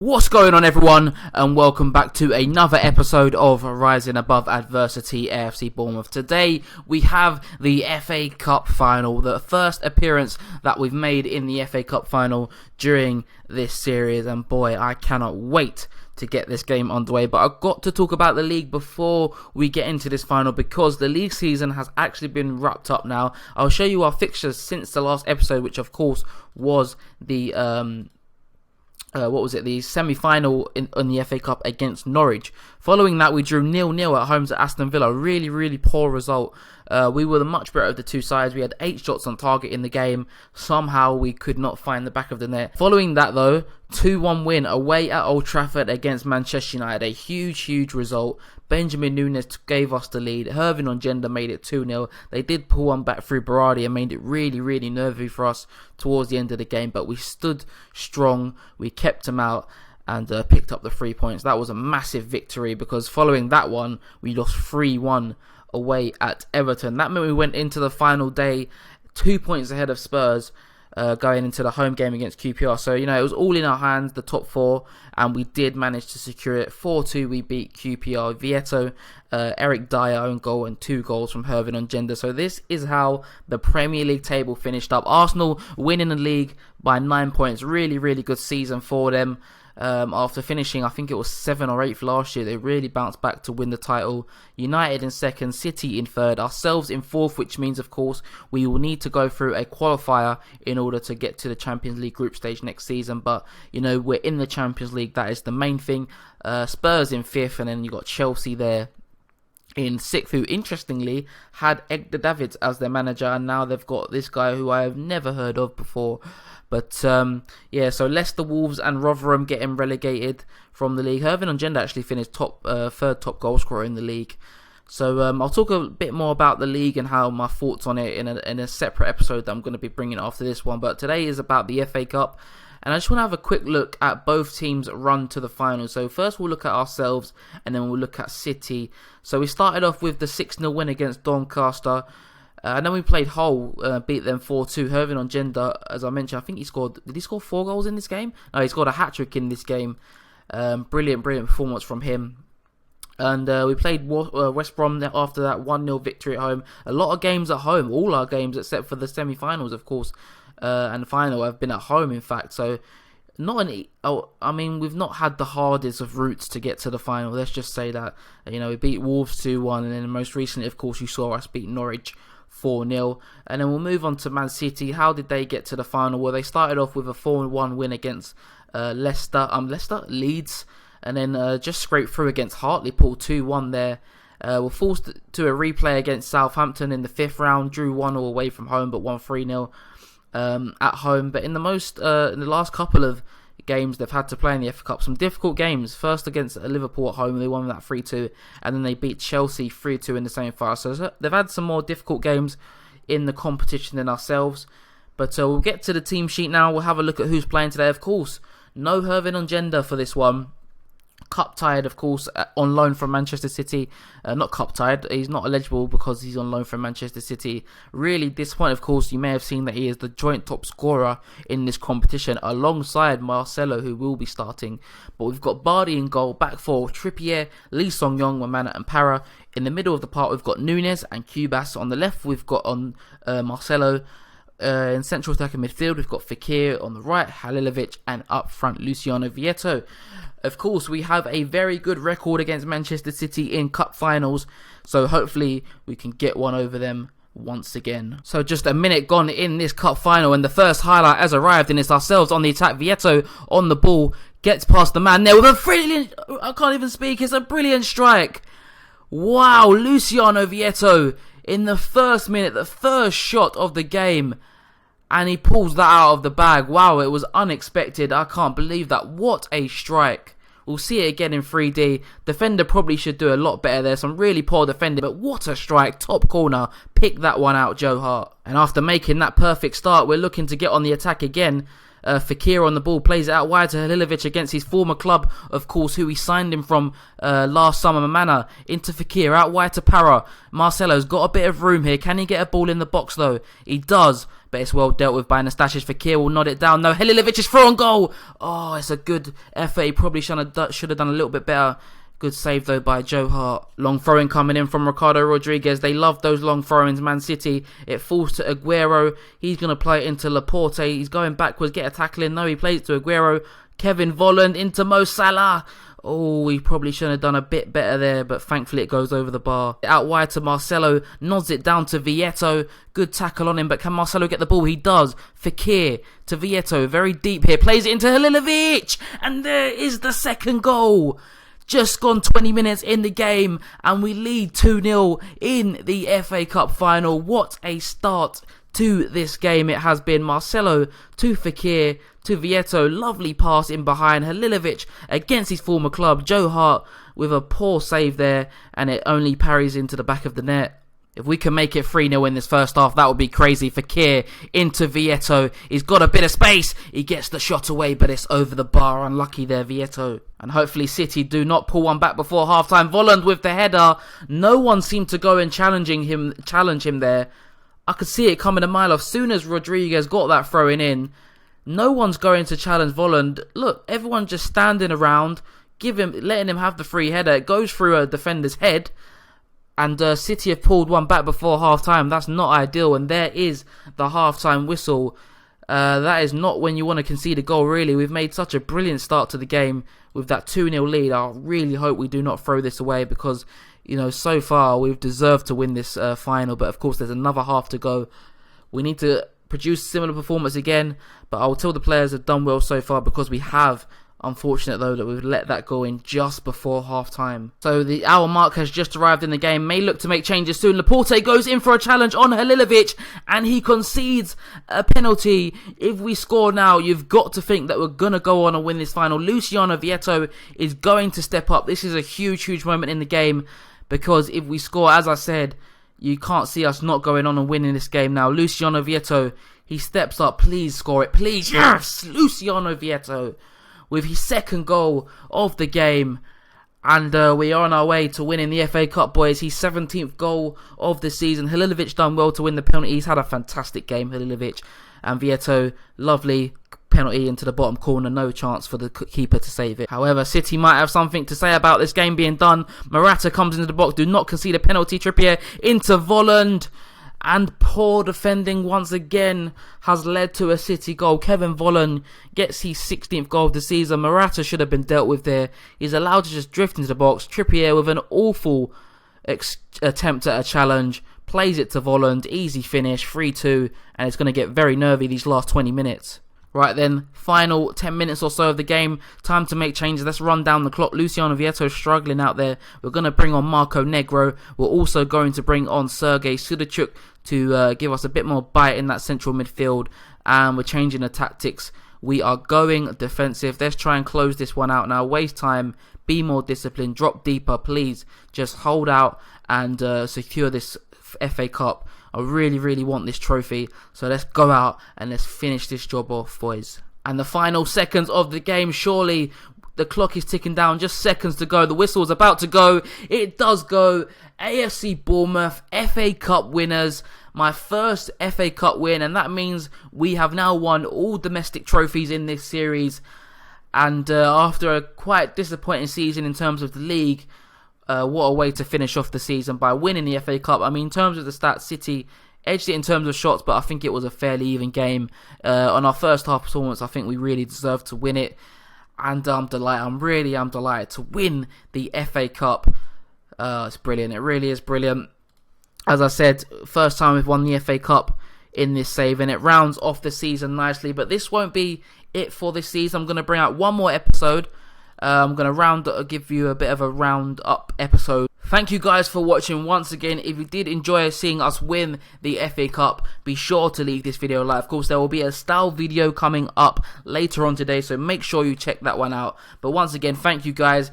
What's going on, everyone, and welcome back to another episode of Rising Above Adversity A.F.C. Bournemouth. Today we have the FA Cup final, the first appearance that we've made in the FA Cup final during this series, and boy, I cannot wait to get this game underway. But I've got to talk about the league before we get into this final, because the league season has actually been wrapped up now. I'll show you our fixtures since the last episode, which of course was the the semi-final in the FA Cup against Norwich. Following that, we drew 0-0 at home to Aston Villa. Really poor result. We were the much better of the two sides. We had 8 shots on target in the game. Somehow we could not find the back of the net. Following that though, 2-1 win away at Old Trafford against Manchester United. A huge result. Benjamin Nunes gave us the lead. Hervin Ongenda made it 2-0. They did pull one back through Berardi and made it really nervy for us towards the end of the game. But we stood strong. We kept them out and picked up the 3 points. That was a massive victory, because following that one, we lost 3-1 away at Everton. That meant we went into the final day 2 points ahead of Spurs, going into the home game against QPR. So, it was all in our hands, the top 4, and we did manage to secure it. 4-2, we beat QPR. Vieto, Eric Dyer own goal, and 2 goals from Hervin Ongenda. So this is how the Premier League table finished up. Arsenal winning the league by 9 points. Really good season for them. After finishing, I think it was 7th or 8th last year, they really bounced back to win the title. United in 2nd, City in 3rd, ourselves in 4th, which means, of course, we will need to go through a qualifier in order to get to the Champions League group stage next season. But, we're in the Champions League. That is the main thing. Spurs in 5th, and then you got Chelsea there in 6th, who interestingly had Edgar Davids as their manager, and now they've got this guy who I have never heard of before. But so Leicester, Wolves and Rotherham getting relegated from the league. Hervin Ongenda actually finished 3rd top goal scorer in the league. So I'll talk a bit more about the league and how my thoughts on it in a separate episode that I'm going to be bringing after this one. But today is about the FA Cup, and I just want to have a quick look at both teams' run to the final. So first we'll look at ourselves, and then we'll look at City. So we started off with the 6-0 win against Doncaster. And then we played Hull, beat them 4-2. Hervin Ongenda, as I mentioned, I think did he score 4 goals in this game? No, he scored a hat-trick in this game. Brilliant performance from him. And we played West Brom after that 1-0 victory at home. A lot of games at home, all our games except for the semi-finals, of course, and the final have been at home, in fact. So we've not had the hardest of routes to get to the final. Let's just say that. We beat Wolves 2-1, and then most recently, of course, you saw us beat Norwich 4-0. And then we'll move on to Man City. How did they get to the final? Well, they started off with a 4-1 win against Leeds, and then just scraped through against Hartlepool 2-1 there. Were forced to a replay against Southampton in the 5th round, drew 1-0 away from home, but won 3-0 at home. But in the last couple of games they've had to play in the FA Cup, some difficult games. First against Liverpool at home, they won that 3-2, and then they beat Chelsea 3-2 in the same file. So they've had some more difficult games in the competition than ourselves. But we'll get to the team sheet now. We'll have a look at who's playing today. Of course, no Hervin Ongenda for this one. Cup tied, of course, on loan from Manchester City. Not cup tied, he's not eligible because he's on loan from Manchester City. Really disappointed, of course. You may have seen that he is the joint top scorer in this competition alongside Marcelo, who will be starting. But we've got Bardi in goal, back 4, Trippier, Lee Song-yong, Wamana and Para. In the middle of the park, we've got Nunes and Cubas. On the left, we've got Marcelo. In central attack and midfield, we've got Fekir. On the right, Halilovic, and up front, Luciano Vieto. Of course, we have a very good record against Manchester City in cup finals, so hopefully we can get one over them once again. So just a minute gone in this cup final, and the first highlight has arrived, and it's ourselves on the attack. Vieto on the ball, gets past the man there with a brilliant, I can't even speak, it's a brilliant strike. Wow, Luciano Vieto in the first minute, the first shot of the game, and he pulls that out of the bag. Wow, it was unexpected. I can't believe that. What a strike. We'll see it again in 3D. Defender probably should do a lot better there. Some really poor defending, but what a strike. Top corner. Pick that one out, Joe Hart. And after making that perfect start, we're looking to get on the attack again. Fekir on the ball, plays it out wide to Halilovic against his former club, of course, who he signed him from last summer. Mamana into Fekir, out wide to Para. Marcelo's got a bit of room here. Can he get a ball in the box though? He does. but it's well dealt with by Anastasios. Fakir will nod it down. No, Halilovic is through on goal. Oh, it's a good effort. He probably should have done a little bit better. Good save though by Joe Hart. Long throw-in coming in from Ricardo Rodriguez. They love those long throw-ins, Man City. It falls to Aguero. He's going to play it into Laporte. He's going backwards, get a tackle in. No, he plays it to Aguero. Kevin Volland into Mo Salah. Oh, he probably should have done a bit better there, but thankfully it goes over the bar. Out wide to Marcelo, nods it down to Vieto. Good tackle on him, but can Marcelo get the ball? He does. Fakir to Vieto, very deep here. Plays it into Halilovic, and there is the second goal. Just gone 20 minutes in the game, and we lead 2-0 in the FA Cup final. What a start to this game it has been. Marcelo to Fakir to Vieto, lovely pass in behind. Halilovic against his former club. Joe Hart with a poor save there, and it only parries into the back of the net. If we can make it 3-0 in this first half, that would be crazy. Fakir into Vieto. He's got a bit of space. He gets the shot away, but it's over the bar. Unlucky there, Vieto. And hopefully City do not pull one back before half-time. Volland with the header. No one seemed to go and challenge him there. I could see it coming a mile off. Soon as Rodriguez got that throw in, no one's going to challenge Volland. Look, everyone just standing around, letting him have the free header. It goes through a defender's head. And City have pulled one back before half-time. That's not ideal. And there is the half-time whistle. That is not when you want to concede a goal, really. We've made such a brilliant start to the game with that 2-0 lead. I really hope we do not throw this away because, you know, so far we've deserved to win this final. But, of course, there's another half to go. We need to produce similar performance again. But I will tell the players have done well so far because we have. Unfortunate though that we've let that go in just before half time. So the hour mark has just arrived in the game. May look to make changes soon. Laporte goes in for a challenge on Halilovic and he concedes a penalty. If we score now, you've got to think that we're going to go on and win this final. Luciano Vieto is going to step up. This is a huge moment in the game because if we score, as I said, you can't see us not going on and winning this game now. Luciano Vieto, he steps up. Please score it. Please. Yes! Luciano Vieto with his second goal of the game. And we are on our way to winning the FA Cup, boys. His 17th goal of the season. Halilovic done well to win the penalty. He's had a fantastic game, Halilovic. And Vieto, lovely penalty into the bottom corner. No chance for the keeper to save it. However, City might have something to say about this game being done. Morata comes into the box. Do not concede a penalty. Trippier into Volland. And poor defending once again has led to a City goal. Kevin Volland gets his 16th goal of the season. Morata should have been dealt with there. He's allowed to just drift into the box. Trippier with an awful attempt at a challenge. Plays it to Volland. Easy finish. 3-2. And it's going to get very nervy these last 20 minutes. Right then, final 10 minutes or so of the game. Time to make changes. Let's run down the clock. Luciano Vieto struggling out there. We're going to bring on Marco Negro. We're also going to bring on Sergej Sudachuk to give us a bit more bite in that central midfield. And we're changing the tactics. We are going defensive. Let's try and close this one out now. Waste time. Be more disciplined. Drop deeper, please. Just hold out and secure this FA Cup. I really want this trophy. So let's go out and let's finish this job off, boys. And the final seconds of the game, surely the clock is ticking down. Just seconds to go. The whistle's about to go. It does go. AFC Bournemouth, FA Cup winners. My first FA Cup win. And that means we have now won all domestic trophies in this series. And after a quite disappointing season in terms of the league, what a way to finish off the season by winning the FA Cup. I mean, in terms of the stats, City edged it in terms of shots, but I think it was a fairly even game. On our first half performance, I think we really deserved to win it. And I'm delighted to win the FA Cup. It's brilliant. It really is brilliant. As I said, first time we've won the FA Cup in this save, and it rounds off the season nicely. But this won't be it for this season. I'm going to bring out one more episode. I'm going to give you a bit of a round up episode. Thank you guys for watching once again. If you did enjoy seeing us win the FA Cup, be sure to leave this video a like. Of course, there will be a style video coming up later on today, so make sure you check that one out. But once again, thank you guys.